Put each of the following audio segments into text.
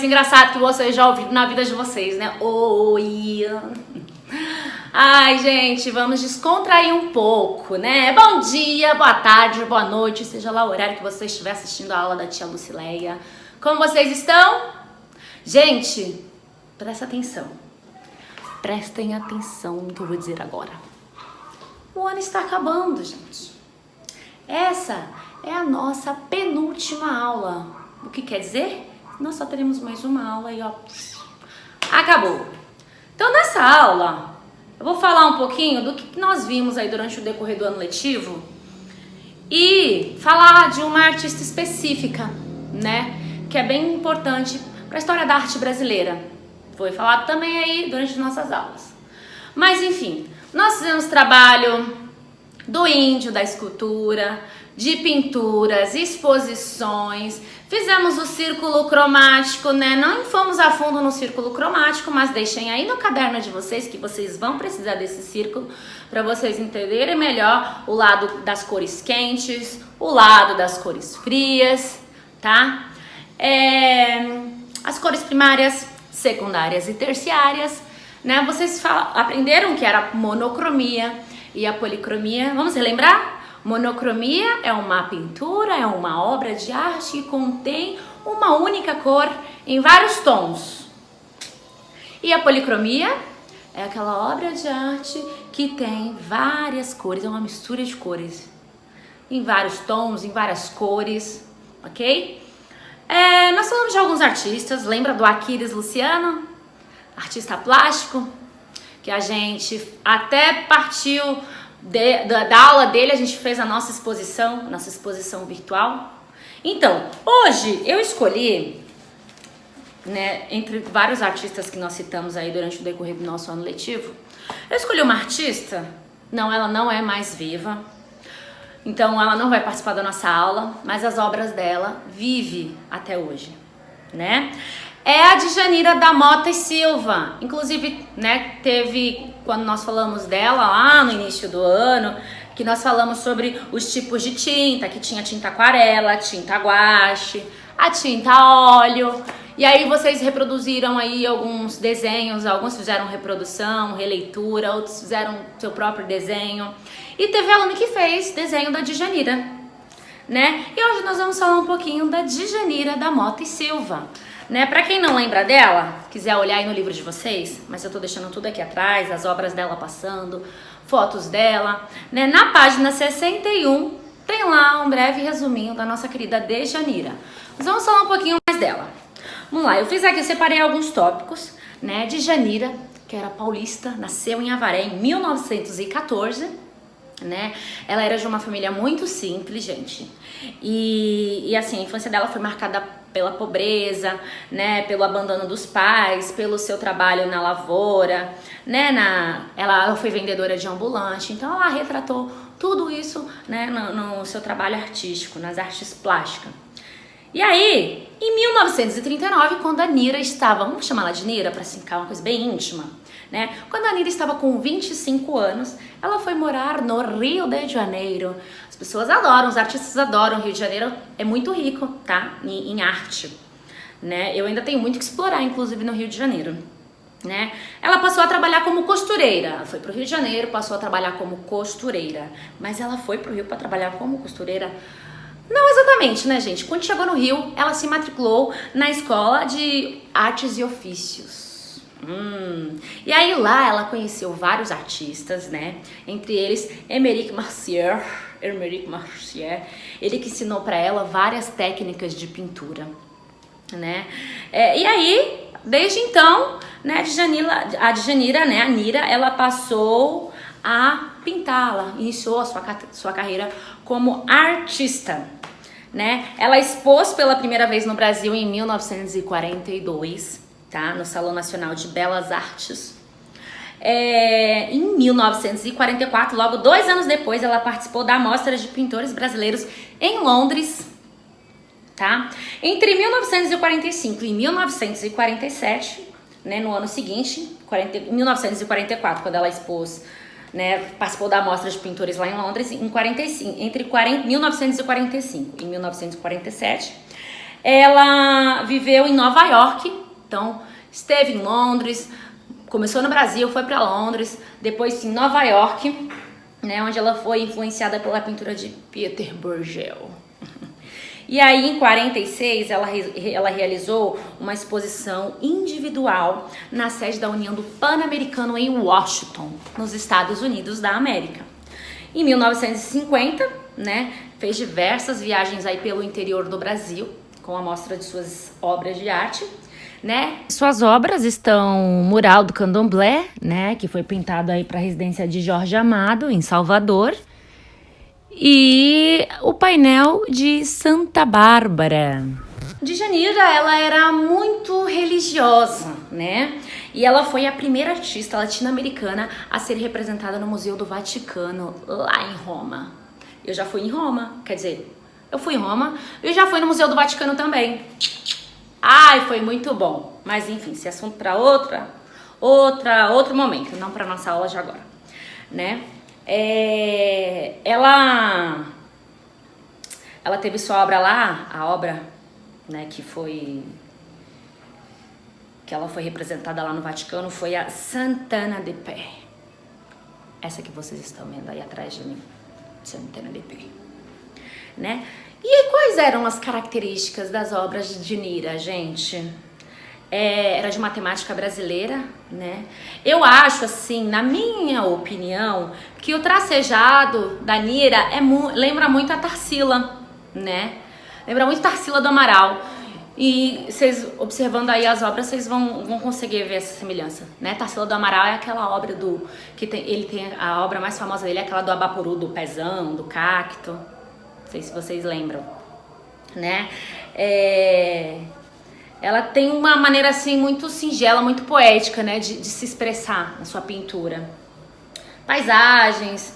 engraçados que vocês já ouviram na vida de vocês, né? Oi! Ai, gente, vamos descontrair um pouco, né? Bom dia, boa tarde, boa noite, seja lá o horário que você estiver assistindo a aula da tia Lucileia. Como vocês estão? Gente, presta atenção. Prestem atenção no que eu vou dizer agora. O ano está acabando, gente. Essa é a nossa penúltima aula. O que quer dizer? Nós só teremos mais uma aula e ó, acabou. Então nessa aula, eu vou falar um pouquinho do que nós vimos aí durante o decorrer do ano letivo e falar de uma artista específica, né? Que é bem importante para a história da arte brasileira. Foi falado também aí durante nossas aulas. Mas enfim, nós fizemos trabalho do índio, da escultura, de pinturas, exposições, fizemos o círculo cromático, né? Não fomos a fundo no círculo cromático, mas deixem aí no caderno de vocês que vocês vão precisar desse círculo para vocês entenderem melhor o lado das cores quentes, o lado das cores frias, tá? As cores primárias, secundárias e terciárias, né? Vocês aprenderam que era monocromia e a policromia. Vamos relembrar? Monocromia é uma pintura, é uma obra de arte que contém uma única cor em vários tons. E a policromia é aquela obra de arte que tem várias cores, é uma mistura de cores, em vários tons, em várias cores, ok? Nós falamos de alguns artistas, lembra do Aquiles Luciano? Artista plástico, que a gente até partiu da aula dele, a gente fez a nossa exposição virtual. Então, hoje eu escolhi, né, entre vários artistas que nós citamos aí durante o decorrer do nosso ano letivo, eu escolhi uma artista, não, ela não é mais viva, então ela não vai participar da nossa aula, mas as obras dela vivem até hoje, né? É a Djanira da Mota e Silva. Inclusive, né, teve, quando nós falamos dela lá no início do ano, que nós falamos sobre os tipos de tinta, que tinha tinta aquarela, tinta guache, a tinta óleo. E aí vocês reproduziram aí alguns desenhos, alguns fizeram reprodução, releitura, outros fizeram seu próprio desenho. E teve aluno que fez desenho da Djanira, né? E hoje nós vamos falar um pouquinho da Djanira da Mota e Silva. Né? Para quem não lembra dela, quiser olhar aí no livro de vocês, mas eu tô deixando tudo aqui atrás, as obras dela passando, fotos dela, né? Na página 61 tem lá um breve resuminho da nossa querida Djanira. Mas vamos falar um pouquinho mais dela. Vamos lá, eu fiz aqui, eu separei alguns tópicos, né? Djanira, que era paulista, nasceu em Avaré em 1914, né? Ela era de uma família muito simples, gente. E assim, a infância dela foi marcada pela pobreza, né, pelo abandono dos pais, pelo seu trabalho na lavoura, né, ela foi vendedora de ambulante, então ela retratou tudo isso, né, no seu trabalho artístico, nas artes plásticas. E aí, em 1939, quando a Nira estava, vamos chamar ela de Nira para ficar uma coisa bem íntima, né? Quando a Nira estava com 25 anos, ela foi morar no Rio de Janeiro. As pessoas adoram, os artistas adoram. O Rio de Janeiro é muito rico, tá? Em arte, né? Eu ainda tenho muito que explorar, inclusive no Rio de Janeiro, né? Ela passou a trabalhar como costureira. Ela foi pro Rio de Janeiro, passou a trabalhar como costureira. Mas ela foi pro Rio para trabalhar como costureira? Não exatamente, né, gente? Quando chegou no Rio, ela se matriculou na Escola de Artes e Ofícios. E aí lá ela conheceu vários artistas, né? Entre eles, Émeric Mercier, ele que ensinou para ela várias técnicas de pintura, né? E aí, desde então, né, a Djanira, né, a Nira, ela passou a pintar, ela iniciou a sua carreira como artista, né? Ela expôs pela primeira vez no Brasil em 1942, tá? No Salão Nacional de Belas Artes. Em 1944, logo 2 anos depois, ela participou da Mostra de Pintores Brasileiros em Londres, tá? Entre 1945 e 1947, né, no ano seguinte, em 1944, quando ela expôs, né, participou da Mostra de Pintores lá em Londres, entre 1945 e 1947, ela viveu em Nova York, então esteve em Londres, começou no Brasil, foi para Londres, depois em Nova York, né, onde ela foi influenciada pela pintura de Pieter Bruegel. E aí, em 46, ela realizou uma exposição individual na sede da União do Pan-Americano em Washington, nos Estados Unidos da América. Em 1950, né, fez diversas viagens aí pelo interior do Brasil, com a mostra de suas obras de arte, né? Suas obras estão o Mural do Candomblé, né, que foi pintado aí para a residência de Jorge Amado, em Salvador, e o painel de Santa Bárbara. Djanira, ela era muito religiosa, né? E ela foi a primeira artista latino-americana a ser representada no Museu do Vaticano, lá em Roma. Eu já fui em Roma, quer dizer, eu fui em Roma e já fui no Museu do Vaticano também. Ai, foi muito bom. Mas enfim, esse assunto para outro momento, não para nossa aula de agora, né? Ela teve sua obra lá, a obra, né, que ela foi representada lá no Vaticano, foi a Santana de Pé. Essa que vocês estão vendo aí atrás de mim, Santana de Pé, né? E quais eram as características das obras de Djanira, gente? Era de uma temática brasileira, né? Eu acho, assim, na minha opinião, que o tracejado da Nira lembra muito a Tarsila, né? Lembra muito Tarsila do Amaral. E vocês, observando aí as obras, vocês vão conseguir ver essa semelhança, né? Tarsila do Amaral é aquela obra ele tem a obra mais famosa dele, é aquela do Abaporu, do pezão, do cacto. Não sei se vocês lembram, né? Ela tem uma maneira assim muito singela, muito poética, né, de se expressar na sua pintura. Paisagens,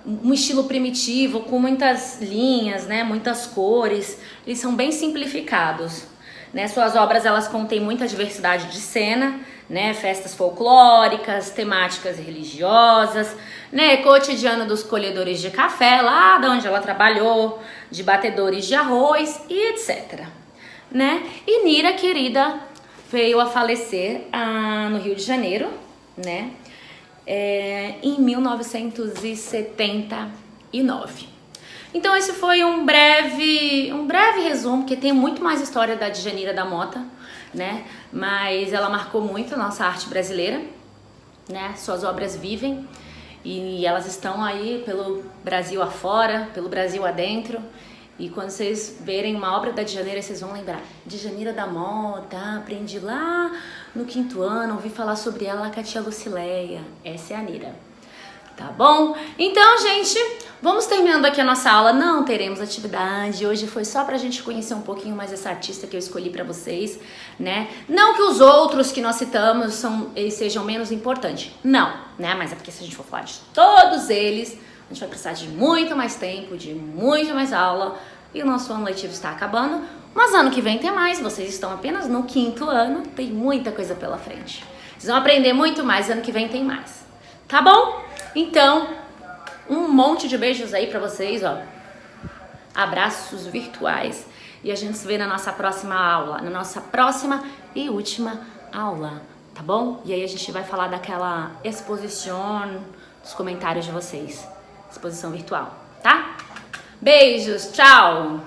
um estilo primitivo com muitas linhas, né, muitas cores. Eles são bem simplificados, né? Suas obras, elas contêm muita diversidade de cena, né, festas folclóricas, temáticas religiosas, né, cotidiano dos colhedores de café, lá de onde ela trabalhou, de batedores de arroz e etc. Né? E Nira, querida, veio a falecer no Rio de Janeiro, né? Em 1979. Então esse foi um breve resumo, porque tem muito mais história da Djanira da Mota, né? Mas ela marcou muito a nossa arte brasileira, né? Suas obras vivem e elas estão aí pelo Brasil afora, pelo Brasil adentro. E quando vocês verem uma obra da Djanira, vocês vão lembrar. Djanira da Mota, aprendi lá no 5º ano, ouvi falar sobre ela com a tia Lucileia. Essa é a Nira. Tá bom? Então, gente, vamos terminando aqui a nossa aula. Não teremos atividade. Hoje foi só pra gente conhecer um pouquinho mais essa artista que eu escolhi pra vocês, né? Não que os outros que nós citamos eles sejam menos importantes. Não, né? Mas é porque se a gente for falar de todos eles, a gente vai precisar de muito mais tempo, de muito mais aula. E o nosso ano letivo está acabando. Mas ano que vem tem mais. Vocês estão apenas no 5º ano. Tem muita coisa pela frente. Vocês vão aprender muito mais. Ano que vem tem mais. Tá bom? Então, um monte de beijos aí pra vocês, ó. Abraços virtuais. E a gente se vê na nossa próxima aula. Na nossa próxima e última aula. Tá bom? E aí a gente vai falar daquela exposição dos comentários de vocês. Exposição virtual, tá? Beijos, tchau!